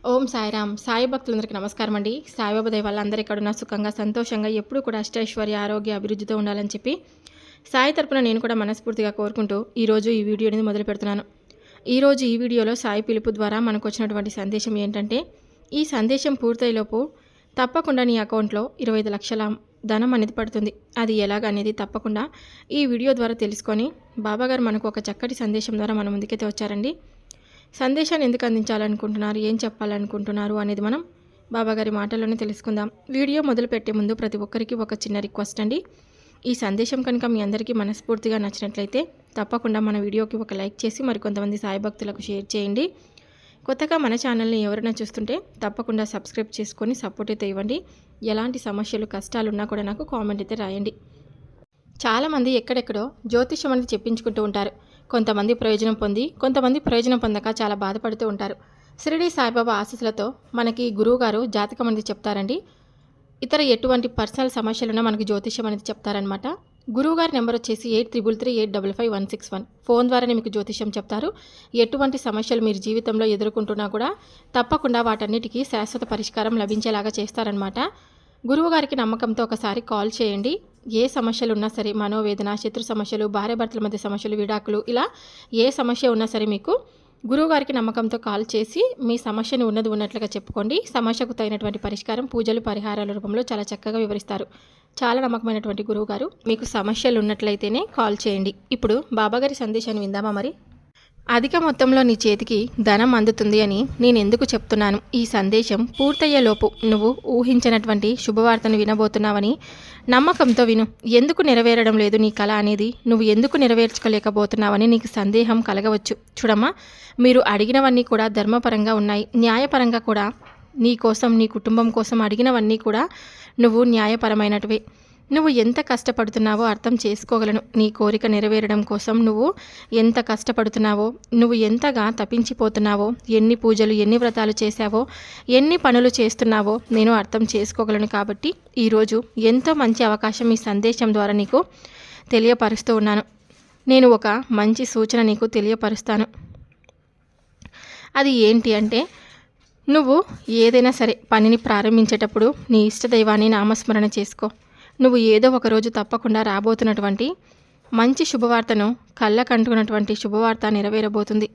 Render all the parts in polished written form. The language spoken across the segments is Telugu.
ఓం సాయిరామ్. సాయి భక్తులందరికీ నమస్కారం అండి. సాయిబాబా దయ వల్ల అందరూ ఎక్కడున్నా సుఖంగా సంతోషంగా ఎప్పుడు కూడా అష్టైశ్వర్య ఆరోగ్య అభివృద్ధితో ఉండాలని చెప్పి సాయి తరపున నేను కూడా మనస్ఫూర్తిగా కోరుకుంటూ ఈరోజు ఈ వీడియో అనేది మొదలు పెడుతున్నాను. ఈరోజు ఈ వీడియోలో సాయి పిలుపు ద్వారా మనకు వచ్చినటువంటి సందేశం ఏంటంటే, ఈ సందేశం పూర్తయ్యేలోపు తప్పకుండా నీ అకౌంట్లో 25 లక్షల ధనం అనేది పడుతుంది. అది ఎలాగనేది తప్పకుండా ఈ వీడియో ద్వారా తెలుసుకొని బాబాగారు మనకు ఒక చక్కటి సందేశం ద్వారా మన ముందుకైతే వచ్చారండి. సందేశాన్ని ఎందుకు అందించాలనుకుంటున్నారు, ఏం చెప్పాలనుకుంటున్నారు అనేది మనం బాబాగారి మాటల్లోనే తెలుసుకుందాం. వీడియో మొదలు పెట్టే ముందు ప్రతి ఒక్కరికి ఒక చిన్న రిక్వెస్ట్ అండి. ఈ సందేశం కనుక మీ అందరికీ మనస్ఫూర్తిగా నచ్చినట్లయితే తప్పకుండా మన వీడియోకి ఒక లైక్ చేసి మరికొంతమంది సాయి భక్తులకు షేర్ చేయండి. కొత్తగా మన ఛానల్ని ఎవరైనా చూస్తుంటే తప్పకుండా సబ్స్క్రైబ్ చేసుకొని సపోర్ట్ అయితే ఇవ్వండి. ఎలాంటి సమస్యలు కష్టాలు ఉన్నా కూడా నాకు కామెంట్ అయితే రాయండి. చాలామంది ఎక్కడెక్కడో జ్యోతిష్యం అనేది చెప్పించుకుంటూ ఉంటారు. కొంతమంది ప్రయోజనం పొంది, కొంతమంది ప్రయోజనం పొందక చాలా బాధపడుతూ ఉంటారు. షిరిడి సాయిబాబా ఆశీస్సులతో మనకి గురువుగారు జాతకం అనేది చెప్తారండి. ఇతర ఎటువంటి పర్సనల్ సమస్యలున్నా మనకి జ్యోతిష్యం అనేది చెప్తారనమాట. గురువుగారి నెంబర్ వచ్చేసి 8338555161. ఫోన్ ద్వారానే మీకు జ్యోతిష్యం చెప్తారు. ఎటువంటి సమస్యలు మీరు జీవితంలో ఎదుర్కొంటున్నా కూడా తప్పకుండా వాటన్నిటికీ శాశ్వత పరిష్కారం లభించేలాగా చేస్తారనమాట. గురువుగారికి నమ్మకంతో ఒకసారి కాల్ చేయండి. ఏ సమస్యలు ఉన్నా సరే, మనోవేదన, శత్రు సమస్యలు, భార్యాభర్తల మధ్య సమస్యలు, విడాకులు, ఇలా ఏ సమస్య ఉన్నా సరే మీకు గురువుగారికి నమ్మకంతో కాల్ చేసి మీ సమస్యను ఉన్నది ఉన్నట్లుగా చెప్పుకోండి. సమస్యకు తగినటువంటి పరిష్కారం, పూజలు, పరిహారాల రూపంలో చాలా చక్కగా వివరిస్తారు. చాలా నమ్మకమైనటువంటి గురువుగారు. మీకు సమస్యలు ఉన్నట్లయితేనే కాల్ చేయండి. ఇప్పుడు బాబాగారి సందేశాన్ని విందామా మరి? అధిక మొత్తంలో నీ చేతికి ధనం అందుతుంది అని నేను ఎందుకు చెప్తున్నాను? ఈ సందేశం పూర్తయ్యేలోపు నువ్వు ఊహించినటువంటి శుభవార్తను వినబోతున్నావని నమ్మకంతో విను. ఎందుకు నెరవేరడం లేదు నీ కళ అనేది, నువ్వు ఎందుకు నెరవేర్చుకోలేకపోతున్నావని నీకు సందేహం కలగవచ్చు. చూడమ్మా, మీరు అడిగినవన్నీ కూడా ధర్మపరంగా ఉన్నాయి, న్యాయపరంగా కూడా నీ కోసం, నీ కుటుంబం కోసం అడిగినవన్నీ కూడా నువ్వు న్యాయపరమైనటివే. నువ్వు ఎంత కష్టపడుతున్నావో అర్థం చేసుకోగలను. నీ కోరిక నెరవేరడం కోసం నువ్వు ఎంత కష్టపడుతున్నావో, నువ్వు ఎంతగా తప్పించిపోతున్నావో, ఎన్ని పూజలు, ఎన్ని వ్రతాలు చేశావో, ఎన్ని పనులు చేస్తున్నావో నేను అర్థం చేసుకోగలను. కాబట్టి ఈరోజు ఎంతో మంచి అవకాశం ఈ సందేశం ద్వారా నీకు తెలియపరుస్తూ ఉన్నాను. నేను ఒక మంచి సూచన నీకు తెలియపరుస్తాను. అది ఏంటి అంటే, నువ్వు ఏదైనా సరే పనిని ప్రారంభించేటప్పుడు నీ ఇష్టదైవాన్ని నామస్మరణ చేసుకో. నువ్వు ఏదో ఒకరోజు తప్పకుండా రాబోతున్నటువంటి మంచి శుభవార్తను, కళ్ళ కంటున్నటువంటి శుభవార్త నెరవేరబోతుంది.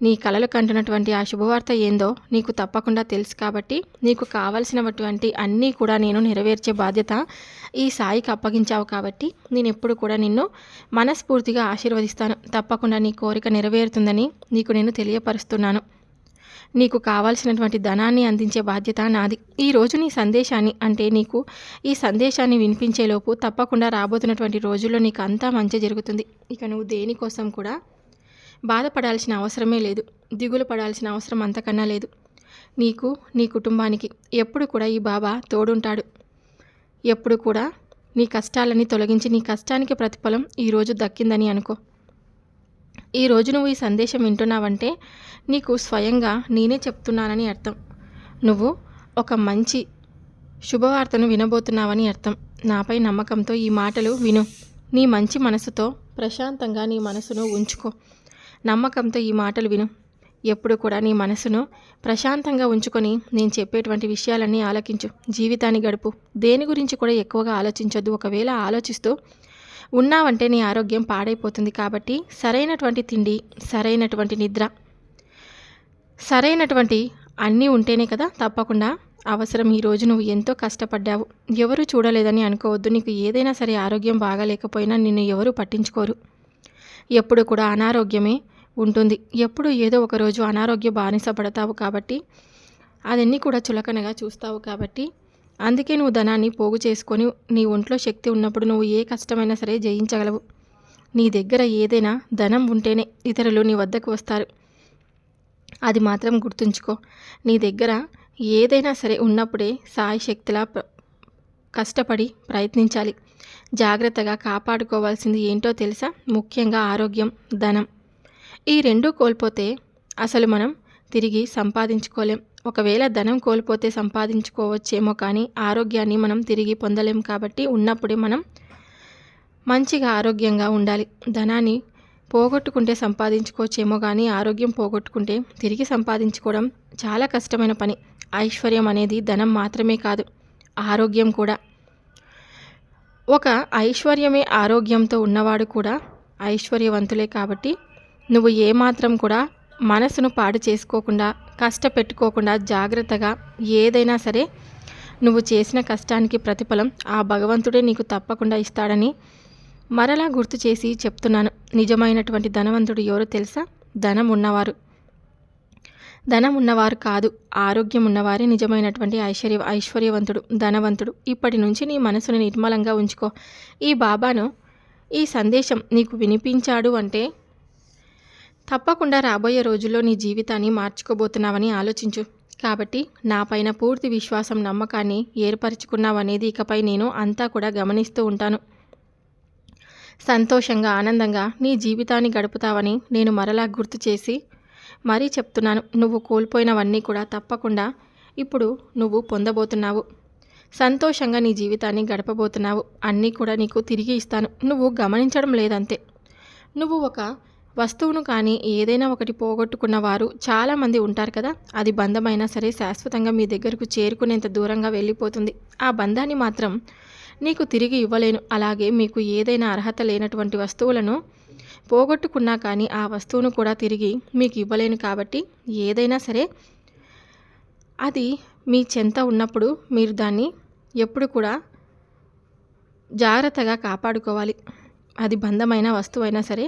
నీ కళలు కంటున్నటువంటి ఆ శుభవార్త ఏందో నీకు తప్పకుండా తెలుసు. కాబట్టి నీకు కావలసినటువంటి అన్నీ కూడా నేను నెరవేర్చే బాధ్యత ఈ సాయికి అప్పగించావు. కాబట్టి నేను ఎప్పుడు కూడా నిన్ను మనస్ఫూర్తిగా ఆశీర్వదిస్తాను. తప్పకుండా నీ కోరిక నెరవేరుతుందని నీకు నేను తెలియపరుస్తున్నాను. నీకు కావాల్సినటువంటి ధనాన్ని అందించే బాధ్యత నాది. ఈరోజు నీ సందేశాన్ని, అంటే నీకు ఈ సందేశాన్ని వినిపించేలోపు తప్పకుండా రాబోతున్నటువంటి రోజుల్లో నీకు అంతా మంచి జరుగుతుంది. ఇక నువ్వు దేనికోసం కూడా బాధపడాల్సిన అవసరమే లేదు, దిగులు పడాల్సిన అవసరం అంతకన్నా లేదు. నీకు, నీ కుటుంబానికి ఎప్పుడు కూడా ఈ బాబా తోడుంటాడు. ఎప్పుడు కూడా నీ కష్టాలని తొలగించి నీ కష్టానికి ప్రతిఫలం ఈరోజు దక్కిందని అనుకో. ఈరోజు నువ్వు ఈ సందేశం వింటున్నావంటే నీకు స్వయంగా నేనే చెప్తున్నానని అర్థం. నువ్వు ఒక మంచి శుభవార్తను వినబోతున్నావని అర్థం. నాపై నమ్మకంతో ఈ మాటలు విను. నీ మంచి మనసుతో ప్రశాంతంగా నీ మనసును ఉంచుకో. నమ్మకంతో ఈ మాటలు విను. ఎప్పుడు కూడా నీ మనసును ప్రశాంతంగా ఉంచుకొని నేను చెప్పేటువంటి విషయాలన్నీ ఆలకించు. జీవితాన్ని గడుపు. దేని గురించి కూడా ఎక్కువగా ఆలోచించొద్దు. ఒకవేళ ఆలోచిస్తూ ఉన్నావంటే నీ ఆరోగ్యం పాడైపోతుంది. కాబట్టి సరైనటువంటి తిండి, సరైనటువంటి నిద్ర, సరైనటువంటి అన్నీ ఉంటేనే కదా తప్పకుండా అవసరం. ఈరోజు నువ్వు ఎంతో కష్టపడ్డావు, ఎవరు చూడలేదని అనుకోవద్దు. నీకు ఏదైనా సరే ఆరోగ్యం బాగాలేకపోయినా నిన్ను ఎవరు పట్టించుకోరు. ఎప్పుడు కూడా అనారోగ్యమే ఉంటుంది. ఎప్పుడు ఏదో ఒకరోజు అనారోగ్య బానిస పడతావు. కాబట్టి అదన్నీ కూడా చులకనగా చూస్తావు. కాబట్టి అందుకే నువ్వు ధనాన్ని పోగు చేసుకొని నీ ఒంట్లో శక్తి ఉన్నప్పుడు నువ్వు ఏ కష్టమైనా సరే జయించగలవు. నీ దగ్గర ఏదైనా ధనం ఉంటేనే ఇతరులు నీ వద్దకు వస్తారు. అది మాత్రం గుర్తుంచుకో. నీ దగ్గర ఏదైనా సరే ఉన్నప్పుడే సాయి శక్తిలా కష్టపడి ప్రయత్నించాలి. జాగ్రత్తగా కాపాడుకోవాల్సింది ఏంటో తెలుసా? ముఖ్యంగా ఆరోగ్యం, ధనం. ఈ రెండూ కోల్పోతే అసలు మనం తిరిగి సంపాదించుకోలేం. ఒకవేళ ధనం కోల్పోతే సంపాదించుకోవచ్చేమో, కానీ ఆరోగ్యాన్ని మనం తిరిగి పొందలేం. కాబట్టి ఉన్నప్పుడే మనం మంచిగా ఆరోగ్యంగా ఉండాలి. ధనాన్ని పోగొట్టుకుంటే సంపాదించుకోవచ్చేమో కానీ ఆరోగ్యం పోగొట్టుకుంటే తిరిగి సంపాదించుకోవడం చాలా కష్టమైన పని. ఐశ్వర్యం అనేది ధనం మాత్రమే కాదు, ఆరోగ్యం కూడా. ఒక ఐశ్వర్యమే ఆరోగ్యంతో ఉన్నవాడు కూడా ఐశ్వర్యవంతులే. కాబట్టి నువ్వు ఏమాత్రం కూడా మనసును పాడు చేసుకోకుండా, కష్టపెట్టుకోకుండా జాగ్రత్తగా ఏదైనా సరే నువ్వు చేసిన కష్టానికి ప్రతిఫలం ఆ భగవంతుడే నీకు తప్పకుండా ఇస్తాడని మరలా గుర్తు చేసి చెప్తున్నాను. నిజమైనటువంటి ధనవంతుడు ఎవరో తెలుసా? ధనం ఉన్నవారు కాదు, ఆరోగ్యం ఉన్నవారే నిజమైనటువంటి ఐశ్వర్యవంతుడు, ధనవంతుడు. ఇప్పటి నుంచి నీ మనసును నిర్మలంగా ఉంచుకో. ఈ బాబాను ఈ సందేశం నీకు వినిపించాడు అంటే తప్పకుండా రాబోయే రోజుల్లో నీ జీవితాన్ని మార్చుకోబోతున్నావని ఆలోచించు. కాబట్టి నా పైన పూర్తి విశ్వాసం, నమ్మకాన్ని ఏర్పరచుకున్నావనేది ఇకపై నేను అంతా కూడా గమనిస్తూ ఉంటాను. సంతోషంగా, ఆనందంగా నీ జీవితాన్ని గడుపుతావని నేను మరలా గుర్తు చేసి మరీ చెప్తున్నాను. నువ్వు కోల్పోయినవన్నీ కూడా తప్పకుండా ఇప్పుడు నువ్వు పొందబోతున్నావు. సంతోషంగా నీ జీవితాన్ని గడపబోతున్నావు. అన్నీ కూడా నీకు తిరిగి ఇస్తాను. నువ్వు గమనించడం లేదంతే. నువ్వు ఒక వస్తువును కానీ ఏదైనా ఒకటి పోగొట్టుకున్న వారు చాలామంది ఉంటారు కదా. అది బంధమైనా సరే శాశ్వతంగా మీ దగ్గరకు చేరుకునేంత దూరంగా వెళ్ళిపోతుంది. ఆ బంధాన్ని మాత్రం నీకు తిరిగి ఇవ్వలేను. అలాగే మీకు ఏదైనా అర్హత లేనటువంటి వస్తువులను పోగొట్టుకున్నా కానీ ఆ వస్తువును కూడా తిరిగి మీకు ఇవ్వలేను. కాబట్టి ఏదైనా సరే అది మీ చెంత ఉన్నప్పుడు మీరు దాన్ని ఎప్పుడు కూడా జాగ్రత్తగా కాపాడుకోవాలి. అది బంధమైన వస్తువైనా సరే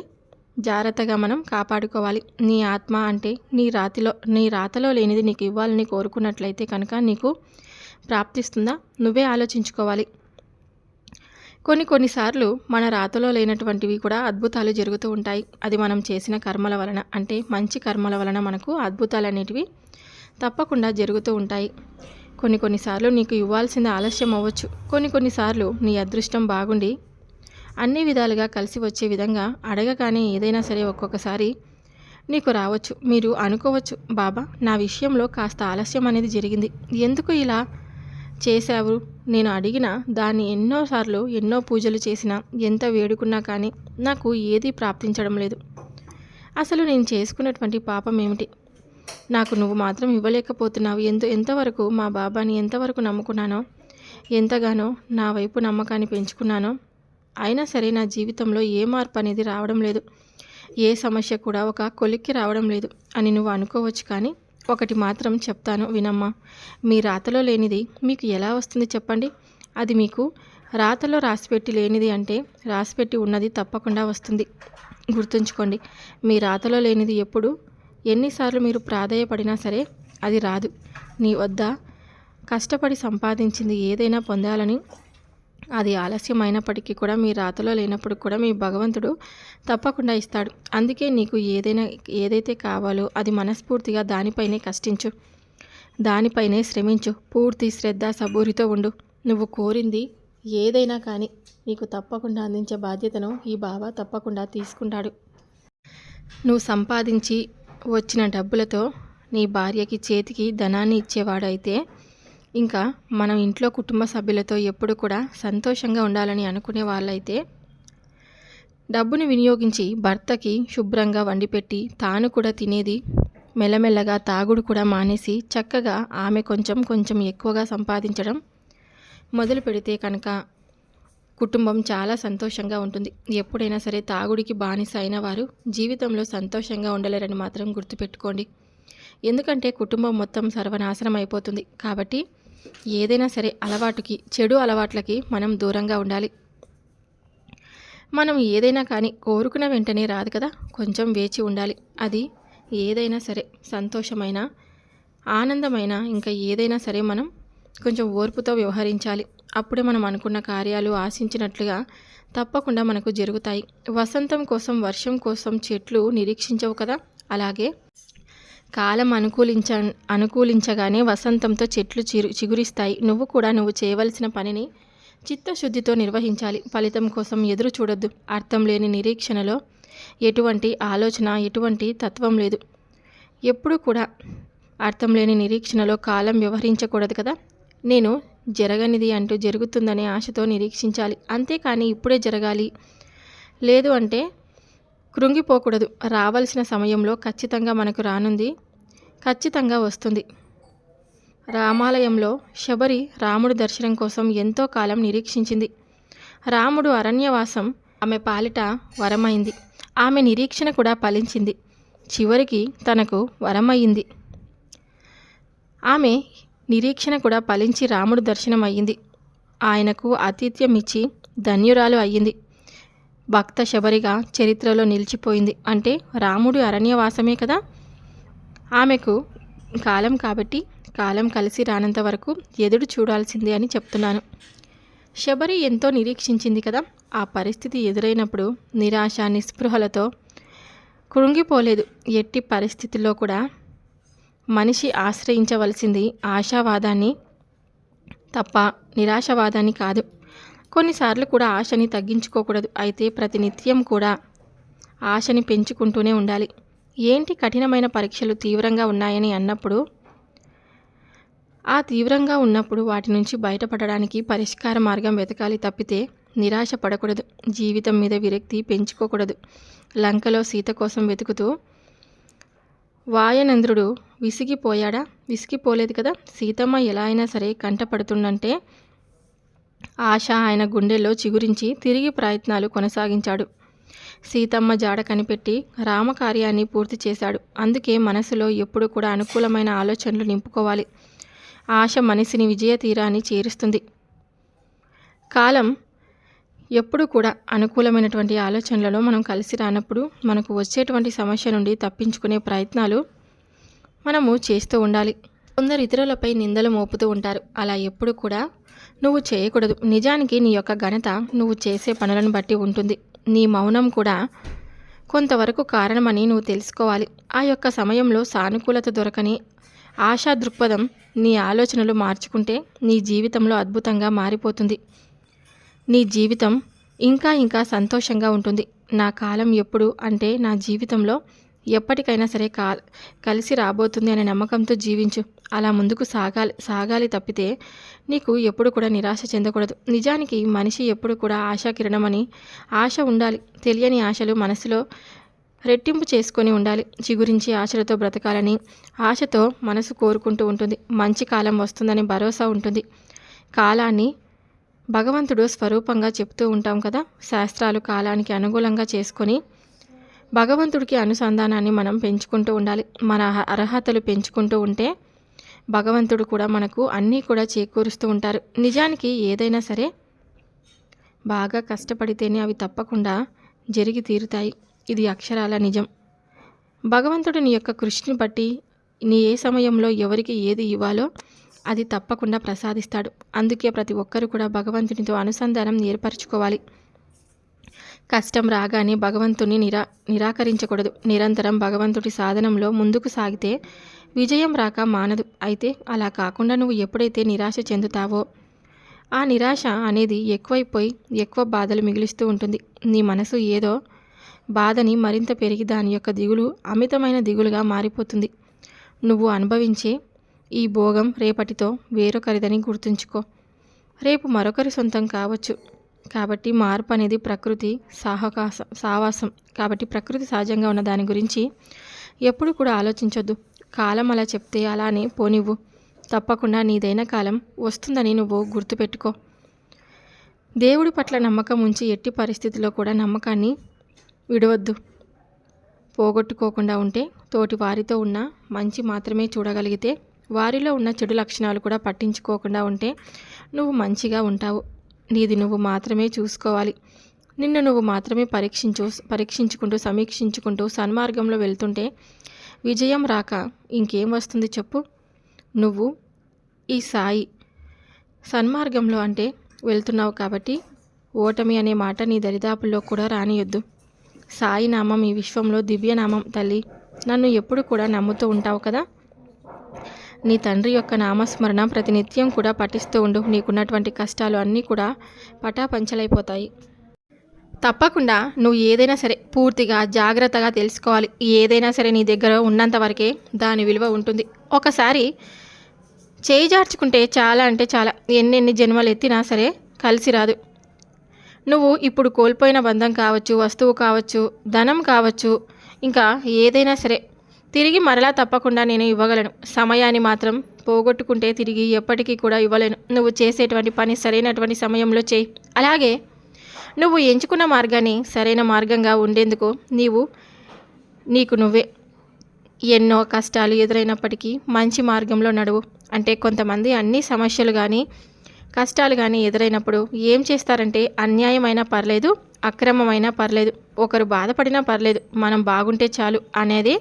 జాగ్రత్తగా మనం కాపాడుకోవాలి. నీ ఆత్మ అంటే నీ రాతలో లేనిది నీకు ఇవ్వాలని కోరుకున్నట్లయితే కనుక నీకు ప్రాప్తిస్తుందా? నువ్వే ఆలోచించుకోవాలి. కొన్నిసార్లు మన రాతలో లేనటువంటివి కూడా అద్భుతాలు జరుగుతూ ఉంటాయి. అది మనం చేసిన కర్మల వలన, అంటే మంచి కర్మల వలన మనకు అద్భుతాలు అనేటివి తప్పకుండా జరుగుతూ ఉంటాయి. కొన్నిసార్లు నీకు ఇవ్వాల్సింది ఆలస్యం అవ్వచ్చు. కొన్నిసార్లు నీ అదృష్టం బాగుండి అన్ని విధాలుగా కలిసి వచ్చే విధంగా అడగగానే ఏదైనా సరే ఒక్కొక్కసారి నీకు రావచ్చు. మీరు అనుకోవచ్చు, బాబా నా విషయంలో కాస్త ఆలస్యం అనేది జరిగింది, ఎందుకు ఇలా చేశావు? నేను అడిగిన దాన్ని ఎన్నోసార్లు ఎన్నో పూజలు చేసినా, ఎంత వేడుకున్నా కానీ నాకు ఏదీ ప్రాప్తించడం లేదు. అసలు నేను చేసుకున్నటువంటి పాపం ఏమిటి? నాకు నువ్వు మాత్రం ఇవ్వలేకపోతున్నావు. ఎంతవరకు మా బాబాని ఎంతవరకు నమ్ముకున్నానో, ఎంతగానో నా వైపు నమ్మకాన్ని పెంచుకున్నానో, అయినా సరే నా జీవితంలో ఏ మార్పు అనేది రావడం లేదు, ఏ సమస్య కూడా ఒక కొలిక్కి రావడం లేదు అని నువ్వు అనుకోవచ్చు. కానీ ఒకటి మాత్రం చెప్తాను వినమ్మా. మీ రాతలో లేనిది మీకు ఎలా వస్తుంది చెప్పండి? అది మీకు రాతలో రాసిపెట్టి లేనిది అంటే రాసిపెట్టి ఉన్నది తప్పకుండా వస్తుంది. గుర్తుంచుకోండి, మీ రాతలో లేనిది ఎన్నిసార్లు మీరు ప్రాధేయపడినా సరే అది రాదు. నీ వద్ద కష్టపడి సంపాదించింది ఏదైనా పొందాలని అది ఆలస్యమైనప్పటికీ కూడా మీ రాతలో లేనప్పుడు కూడా మీ భగవంతుడు తప్పకుండా ఇస్తాడు. అందుకే నీకు ఏదైతే కావాలో అది మనస్ఫూర్తిగా దానిపైనే కష్టించు, దానిపైనే శ్రమించు, పూర్తి శ్రద్ధ సబూరితో ఉండు. నువ్వు కోరింది ఏదైనా కానీ నీకు తప్పకుండా అందించే బాధ్యతను ఈ బాబా తప్పకుండా తీసుకుంటాడు. నువ్వు సంపాదించి వచ్చిన డబ్బులతో నీ భార్యకి చేతికి ధనాన్ని ఇచ్చేవాడైతే, ఇంకా మనం ఇంట్లో కుటుంబ సభ్యులతో ఎప్పుడు కూడా సంతోషంగా ఉండాలని అనుకునే వాళ్ళైతే, డబ్బుని వినియోగించి భర్తకి శుభ్రంగా వండిపెట్టి తాను కూడా తినేది, మెల్లమెల్లగా తాగుడు కూడా మానేసి చక్కగా ఆమె కొంచెం ఎక్కువగా సంపాదించడం మొదలు పెడితే కనుక కుటుంబం చాలా సంతోషంగా ఉంటుంది. ఎప్పుడైనా సరే తాగుడికి బానిస అయిన వారు జీవితంలో సంతోషంగా ఉండలేరని మాత్రం గుర్తుపెట్టుకోండి. ఎందుకంటే కుటుంబం మొత్తం సర్వనాశనం అయిపోతుంది. కాబట్టి ఏదైనా సరే చెడు అలవాట్లకి మనం దూరంగా ఉండాలి. మనం ఏదైనా కానీ కోరుకున్న వెంటనే రాదు కదా, కొంచెం వేచి ఉండాలి. అది ఏదైనా సరే, సంతోషమైన, ఆనందమైన, ఇంకా ఏదైనా సరే మనం కొంచెం ఓర్పుతో వ్యవహరించాలి. అప్పుడే మనం అనుకున్న కార్యాలు ఆశించినట్లుగా తప్పకుండా మనకు జరుగుతాయి. వసంతం కోసం, వర్షం కోసం చెట్లు నిరీక్షించవు కదా, అలాగే కాలం అనుకూలించగానే వసంతంతో చెట్లు చిగురిస్తాయి. నువ్వు చేయవలసిన పనిని చిత్తశుద్ధితో నిర్వహించాలి. ఫలితం కోసం ఎదురు చూడొద్దు. అర్థం లేని నిరీక్షణలో ఎటువంటి ఆలోచన, ఎటువంటి తత్వం లేదు. ఎప్పుడు కూడా అర్థం లేని నిరీక్షణలో కాలం వ్యవహరించకూడదు కదా. నేను జరగనిది అంటూ జరుగుతుందనే ఆశతో నిరీక్షించాలి. అంతేకాని ఇప్పుడే జరగాలి, లేదు అంటే కృంగిపోకూడదు. రావాల్సిన సమయంలో ఖచ్చితంగా మనకు రానుంది, ఖచ్చితంగా వస్తుంది. రామాలయంలో శబరి రాముడి దర్శనం కోసం ఎంతో కాలం నిరీక్షించింది. రాముడు అరణ్యవాసం ఆమె పాలిట వరమైంది. ఆమె నిరీక్షణ కూడా ఫలించింది. చివరికి తనకు వరమయ్యింది. ఆమె నిరీక్షణ కూడా ఫలించి రాముడు దర్శనం అయ్యింది. ఆయనకు ఆతిథ్యం ఇచ్చి ధన్యురాలు అయ్యింది. భక్త శబరిగా చరిత్రలో నిలిచిపోయింది. అంటే రాముడు అరణ్యవాసమే కదా. ఆమెకు కాలం కాబట్టి కాలం కలిసి రానంత వరకు ఎదురు చూడాల్సిందే అని చెప్తున్నాను. శబరి ఎంతో నిరీక్షించింది కదా. ఆ పరిస్థితి ఎదురైనప్పుడు నిరాశ నిస్పృహలతో కృంగిపోలేదు. ఎట్టి పరిస్థితుల్లో కూడా మనిషి ఆశ్రయించవలసింది ఆశావాదాన్ని తప్ప నిరాశవాదాన్ని కాదు. కొన్నిసార్లు కూడా ఆశని తగ్గించుకోకూడదు. అయితే ప్రతినిత్యం కూడా ఆశని పెంచుకుంటూనే ఉండాలి. ఏంటి కఠినమైన పరీక్షలు తీవ్రంగా ఉన్నాయని అన్నప్పుడు ఆ తీవ్రంగా ఉన్నప్పుడు వాటి నుంచి బయటపడడానికి పరిష్కార మార్గం వెతకాలి తప్పితే నిరాశ పడకూడదు. జీవితం మీద విరక్తి పెంచుకోకూడదు. లంకలో సీత కోసం వెతుకుతూ వాయనంద్రుడు విసిగిపోయాడా? విసిగిపోలేదు కదా. సీతమ్మ ఎలా అయినా సరే కంటపడుతుందంటే ఆశ ఆయన గుండెల్లో చిగురించి తిరిగి ప్రయత్నాలు కొనసాగించాడు. సీతమ్మ జాడ కనిపెట్టి రామకార్యాన్ని పూర్తి చేశాడు. అందుకే మనసులో ఎప్పుడు కూడా అనుకూలమైన ఆలోచనలు నింపుకోవాలి. ఆశ మనిషిని విజయ తీరాన్ని చేరుస్తుంది. కాలం ఎప్పుడు కూడా అనుకూలమైనటువంటి ఆలోచనలలో మనం కలిసి రానప్పుడు మనకు వచ్చేటువంటి సమస్య నుండి తప్పించుకునే ప్రయత్నాలు మనము చేస్తూ ఉండాలి. కొందరు ఇతరులపై నిందలు మోపుతూ ఉంటారు. అలా ఎప్పుడు కూడా నువ్వు చేయకూడదు. నిజానికి నీ యొక్క ఘనత నువ్వు చేసే పనులను బట్టి ఉంటుంది. నీ మౌనం కూడా కొంతవరకు కారణమని నువ్వు తెలుసుకోవాలి. ఆ యొక్క సమయంలో సానుకూలత దొరకని ఆశా దృక్పథం నీ ఆలోచనలు మార్చుకుంటే నీ జీవితంలో అద్భుతంగా మారిపోతుంది. నీ జీవితం ఇంకా ఇంకా సంతోషంగా ఉంటుంది. నా కాలం ఎప్పుడు అంటే నా జీవితంలో ఎప్పటికైనా సరే కలిసి రాబోతుంది అనే నమ్మకంతో జీవించు. అలా ముందుకు సాగాలి తప్పితే నీకు ఎప్పుడు కూడా నిరాశ చెందకూడదు. నిజానికి మనిషి ఎప్పుడు కూడా ఆశాకిరణమని ఆశ ఉండాలి. తెలియని ఆశలు మనసులో రెట్టింపు చేసుకొని ఉండాలి. చిగురించి ఆశలతో బ్రతకాలని ఆశతో మనసు కోరుకుంటూ ఉంటుంది. మంచి కాలం వస్తుందని భరోసా ఉంటుంది. కాలాన్ని భగవంతుడు స్వరూపంగా చెప్తూ ఉంటాం కదా. శాస్త్రాలు కాలానికి అనుకూలంగా చేసుకొని భగవంతుడికి అనుసంధానాన్ని మనం పెంచుకుంటూ ఉండాలి. మన అర్హతలు పెంచుకుంటూ ఉంటే భగవంతుడు కూడా మనకు అన్నీ కూడా చేకూరుస్తూ ఉంటారు. నిజానికి ఏదైనా సరే బాగా కష్టపడితేనే అవి తప్పకుండా జరిగి తీరుతాయి. ఇది అక్షరాల నిజం. భగవంతుడు నీ యొక్క కృషిని బట్టి నీ ఏ సమయంలో ఎవరికి ఏది ఇవ్వాలో అది తప్పకుండా ప్రసాదిస్తాడు. అందుకే ప్రతి ఒక్కరు కూడా భగవంతునితో అనుసంధానం ఏర్పరచుకోవాలి. కష్టం రాగానే భగవంతుని నిరాకరించకూడదు. నిరంతరం భగవంతుడి సాధనంలో ముందుకు సాగితే విజయం రాక మానదు. అయితే అలా కాకుండా నువ్వు ఎప్పుడైతే నిరాశ చెందుతావో ఆ నిరాశ అనేది ఎక్కువైపోయి ఎక్కువ బాధలు మిగిలిస్తూ ఉంటుంది. నీ మనసు ఏదో బాధని మరింత పెరిగి దాని యొక్క దిగులు అమితమైన దిగులుగా మారిపోతుంది. నువ్వు అనుభవించే ఈ భోగం రేపటితో వేరొకరిదని గుర్తుంచుకో. రేపు మరొకరి సొంతం కావచ్చు. కాబట్టి మార్పు అనేది ప్రకృతి సావాసం. కాబట్టి ప్రకృతి సహజంగా ఉన్న దాని గురించి ఎప్పుడు కూడా ఆలోచించొద్దు. కాలం అలా చెప్తే అలానే పోనివ్వు. తప్పకుండా నీదైన కాలం వస్తుందని నువ్వు గుర్తుపెట్టుకో. దేవుడి పట్ల నమ్మకం ఉంచి ఎట్టి పరిస్థితుల్లో కూడా నమ్మకాన్ని విడవద్దు. పోగొట్టుకోకుండా ఉంటే తోటి వారితో ఉన్న మంచి మాత్రమే చూడగలిగితే వారిలో ఉన్న చెడు లక్షణాలు కూడా పట్టించుకోకుండా ఉంటే నువ్వు మంచిగా ఉంటావు. నీది నువ్వు మాత్రమే చూసుకోవాలి. నిన్ను నువ్వు మాత్రమే పరీక్షించుకుంటూ సమీక్షించుకుంటూ సన్మార్గంలో వెళ్తుంటే విజయం రాక ఇంకేం వస్తుంది చెప్పు. నువ్వు ఈ సాయి సన్మార్గంలో అంటే వెళ్తున్నావు కాబట్టి ఓటమి అనే మాట నీ దరిదాపుల్లో కూడా రానియొద్దు. సాయి నామం ఈ విశ్వంలో దివ్యనామం. తల్లి, నన్ను ఎప్పుడు కూడా నమ్ముతూ ఉంటావు కదా. నీ తండ్రి యొక్క నామస్మరణ ప్రతినిత్యం కూడా పఠిస్తూ ఉండు. నీకున్నటువంటి కష్టాలు అన్నీ కూడా పటాపంచలైపోతాయి. తప్పకుండా నువ్వు ఏదైనా సరే పూర్తిగా జాగ్రత్తగా తెలుసుకోవాలి. ఏదైనా సరే నీ దగ్గర ఉన్నంత వరకే దాని విలువ ఉంటుంది. ఒకసారి చేయి జార్చుకుంటే చాలా అంటే చాలా ఎన్నెన్ని జన్మలు ఎత్తినా సరే కలిసి రాదు. నువ్వు ఇప్పుడు కోల్పోయిన బంధం కావచ్చు, వస్తువు కావచ్చు, ధనం కావచ్చు, ఇంకా ఏదైనా సరే తిరిగి మరలా తప్పకుండా నేను ఇవ్వగలను. సమయాన్ని మాత్రం పోగొట్టుకుంటే తిరిగి ఎప్పటికీ కూడా ఇవ్వలేను. నువ్వు చేసేటువంటి పని సరైనటువంటి సమయంలో చేయి. అలాగే నువ్వు ఎంచుకున్న మార్గాన్ని సరైన మార్గంగా ఉండేందుకు నీకు నువ్వే ఎన్నో కష్టాలు ఎదురైనప్పటికీ మంచి మార్గంలో నడువు. అంటే కొంతమంది అన్ని సమస్యలు కానీ కష్టాలు కానీ ఎదురైనప్పుడు ఏం చేస్తారంటే అన్యాయమైనా పర్లేదు, అక్రమమైనా పర్లేదు, ఒకరు బాధపడినా పర్లేదు, మనం బాగుంటే చాలు అనేది.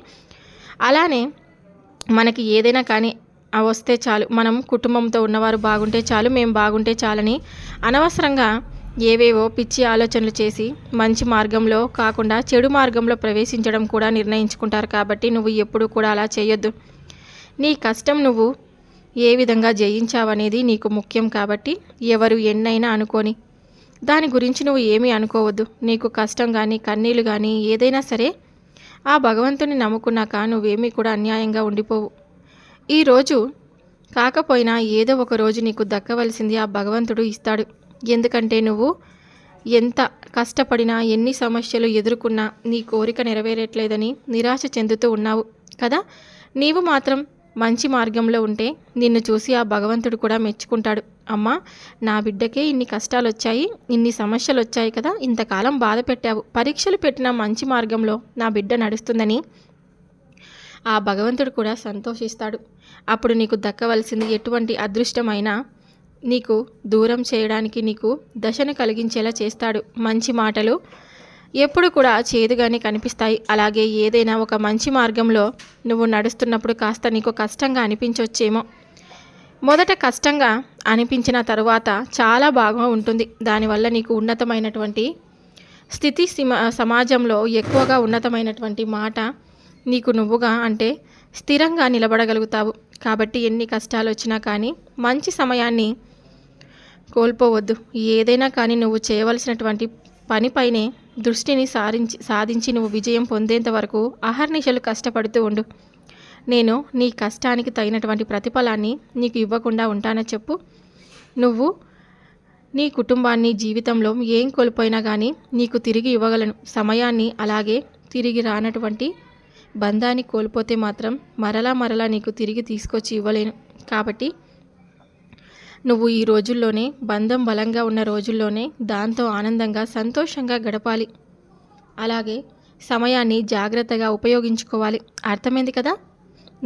అలానే మనకి ఏదైనా కానీ వస్తే చాలు, మనం కుటుంబంతో ఉన్నవారు బాగుంటే చాలు, మేము బాగుంటే చాలని అనవసరంగా ఏవేవో పిచ్చి ఆలోచనలు చేసి మంచి మార్గంలో కాకుండా చెడు మార్గంలో ప్రవేశించడం కూడా నిర్ణయించుకుంటారు. కాబట్టి నువ్వు ఎప్పుడూ కూడా అలా చేయొద్దు. నీ కష్టం నువ్వు ఏ విధంగా జయించావనేది నీకు ముఖ్యం. కాబట్టి ఎవరు ఎన్నైనా అనుకోని దాని గురించి నువ్వు ఏమీ అనుకోవద్దు. నీకు కష్టం కానీ కన్నీళ్ళు కానీ ఏదైనా సరే ఆ భగవంతుని నమ్ముకున్నాక నువ్వేమీ కూడా అన్యాయంగా ఉండిపోవు. ఈరోజు కాకపోయినా ఏదో ఒక రోజు నీకు దక్కవలసింది ఆ భగవంతుడు ఇస్తాడు. ఎందుకంటే నువ్వు ఎంత కష్టపడినా ఎన్ని సమస్యలు ఎదుర్కొన్నా నీ కోరిక నెరవేరట్లేదని నిరాశ చెందుతూ ఉన్నావు కదా. నీవు మాత్రం మంచి మార్గంలో ఉంటే నిన్ను చూసి ఆ భగవంతుడు కూడా మెచ్చుకుంటాడు. అమ్మా, నా బిడ్డకే ఇన్ని కష్టాలు వచ్చాయి, ఇన్ని సమస్యలు వచ్చాయి కదా, ఇంతకాలం బాధ పెట్టావు, పరీక్షలు పెట్టిన మంచి మార్గంలో నా బిడ్డ నడుస్తుందని ఆ భగవంతుడు కూడా సంతోషిస్తాడు. అప్పుడు నీకు దక్కవలసింది ఎటువంటి అదృష్టమైనా నీకు దూరం చేయడానికి నీకు దశను కలిగించేలా చేస్తాడు. మంచి మాటలు ఎప్పుడు కూడా చేదుగానే కనిపిస్తాయి. అలాగే ఏదైనా ఒక మంచి మార్గంలో నువ్వు నడుస్తున్నప్పుడు కాస్త నీకు కష్టంగా అనిపించవచ్చేమో. మొదట కష్టంగా అనిపించిన తరువాత చాలా బాగా ఉంటుంది. దానివల్ల నీకు ఉన్నతమైనటువంటి స్థితి సమాజంలో ఎక్కువగా ఉన్నతమైనటువంటి మాట నీకు నువ్వుగా అంటే స్థిరంగా నిలబడగలుగుతావు. కాబట్టి ఎన్ని కష్టాలు వచ్చినా కానీ మంచి సమయాన్ని కోల్పోవద్దు. ఏదైనా కానీ నువ్వు చేయవలసినటువంటి పనిపైనే దృష్టిని సాధించి నువ్వు విజయం పొందేంత వరకు అహర్నిశలు కష్టపడుతూ ఉండు. నేను నీ కష్టానికి తగినటువంటి ప్రతిఫలాన్ని నీకు ఇవ్వకుండా ఉంటానో చెప్పు. నువ్వు నీ కుటుంబాన్ని జీవితంలో ఏం కోల్పోయినా కానీ నీకు తిరిగి ఇవ్వగలను. సమయాన్ని అలాగే తిరిగి రానటువంటి బంధాన్ని కోల్పోతే మాత్రం మరలా నీకు తిరిగి తీసుకొచ్చి ఇవ్వలేను. కాబట్టి నువ్వు ఈ రోజుల్లోనే బంధం బలంగా ఉన్న రోజుల్లోనే దాంతో ఆనందంగా సంతోషంగా గడపాలి. అలాగే సమయాన్ని జాగ్రత్తగా ఉపయోగించుకోవాలి. అర్థమైంది కదా.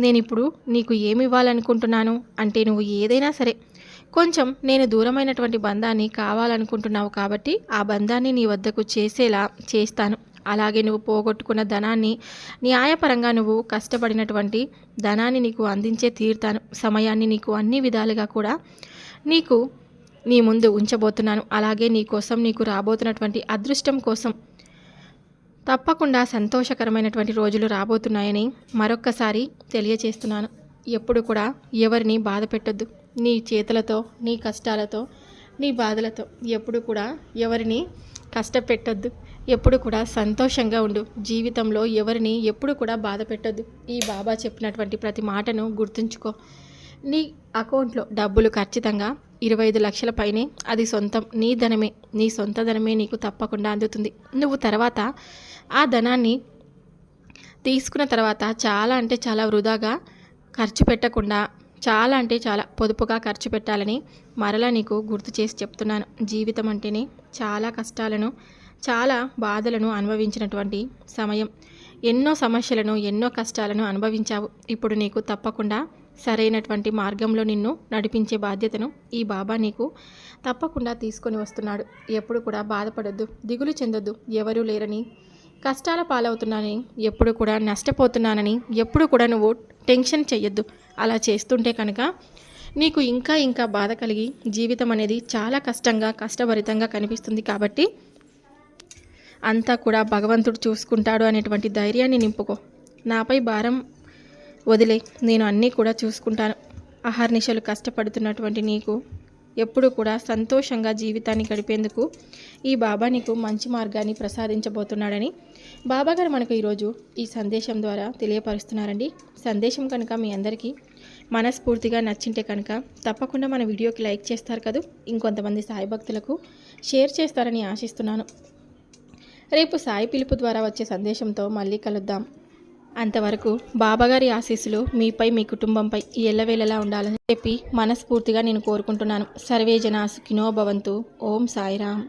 నేను ఇప్పుడు నీకు ఏమి ఇవ్వాలనుకుంటున్నాను అంటే నువ్వు ఏదైనా సరే కొంచెం నేను దూరమైనటువంటి బంధాన్ని కావాలనుకుంటున్నావు కాబట్టి ఆ బంధాన్ని నీ వద్దకు చేసేలా చేస్తాను. అలాగే నువ్వు పోగొట్టుకున్న ధనాన్ని న్యాయపరంగా నువ్వు కష్టపడినటువంటి ధనాన్ని నీకు అందించే తీరుతాను. సమయాన్ని నీకు అన్ని విధాలుగా కూడా నీకు నీ ముందు ఉంచబోతున్నాను. అలాగే నీ కోసం నీకు రాబోతున్నటువంటి అదృష్టం కోసం తప్పకుండా సంతోషకరమైనటువంటి రోజులు రాబోతున్నాయని మరొక్కసారి తెలియచేస్తున్నాను. ఎప్పుడు కూడా ఎవరిని బాధ పెట్టొద్దు. నీ చేతులతో, నీ కష్టాలతో, నీ బాధలతో ఎప్పుడు కూడా ఎవరిని కష్టపెట్టొద్దు. ఎప్పుడు కూడా సంతోషంగా ఉండు. జీవితంలో ఎవరిని ఎప్పుడు కూడా బాధ పెట్టొద్దు. ఈ బాబా చెప్పినటువంటి ప్రతి మాటను గుర్తుంచుకో. నీ అకౌంట్లో డబ్బులు ఖచ్చితంగా 25 లక్షల పైనే అది సొంతం, నీ ధనమే, నీ సొంత ధనమే నీకు తప్పకుండా అందుతుంది. నువ్వు తర్వాత ఆ ధనాన్ని తీసుకున్న తర్వాత చాలా అంటే చాలా వృధాగా ఖర్చు పెట్టకుండా చాలా అంటే చాలా పొదుపుగా ఖర్చు పెట్టాలని మరలా నీకు గుర్తు చేసి చెప్తున్నాను. జీవితం అంటేనే చాలా కష్టాలను, చాలా బాధలను అనుభవించినటువంటి సమయం. ఎన్నో సమస్యలను, ఎన్నో కష్టాలను అనుభవించావు. ఇప్పుడు నీకు తప్పకుండా సరైనటువంటి మార్గంలో నిన్ను నడిపించే బాధ్యతను ఈ బాబా నీకు తప్పకుండా తీసుకొని వస్తున్నాడు. ఎప్పుడు కూడా బాధపడొద్దు, దిగులు చెందొద్దు. ఎవరూ లేరని, కష్టాల పాలవుతున్నానని, ఎప్పుడు కూడా నష్టపోతున్నానని ఎప్పుడు కూడా నువ్వు టెన్షన్ చెయ్యొద్దు. అలా చేస్తుంటే కనుక నీకు ఇంకా ఇంకా బాధ కలిగి జీవితం అనేది చాలా కష్టంగా, కష్టభరితంగా కనిపిస్తుంది. కాబట్టి అంతా కూడా భగవంతుడు చూసుకుంటాడు అనేటువంటి ధైర్యాన్ని నింపుకో. నాపై భారం వదిలే, నేను అన్నీ కూడా చూసుకుంటాను. అహర్నిశలు కష్టపడుతున్నటువంటి నీకు ఎప్పుడు కూడా సంతోషంగా జీవితాన్ని గడిపేందుకు ఈ బాబా నీకు మంచి మార్గాన్ని ప్రసాదించబోతున్నాడని బాబాగారు మనకు ఈరోజు ఈ సందేశం ద్వారా తెలియపరుస్తున్నారండి. సందేశం కనుక మీ అందరికీ మనస్ఫూర్తిగా నచ్చింటే కనుక తప్పకుండా మన వీడియోకి లైక్ చేస్తారు కదా. ఇంకొంతమంది సాయి భక్తులకు షేర్ చేస్తారని ఆశిస్తున్నాను. రేపు సాయి పిలుపు ద్వారా వచ్చే సందేశంతో మళ్ళీ కలుద్దాం. అంతవరకు బాబాగారి ఆశీస్సులు మీపై, మీ కుటుంబంపై ఎల్లవేళలా ఉండాలని చెప్పి మనస్ఫూర్తిగా నేను కోరుకుంటున్నాను. సర్వే జనా సుఖినో భవంతు. ఓం సాయిరామ్.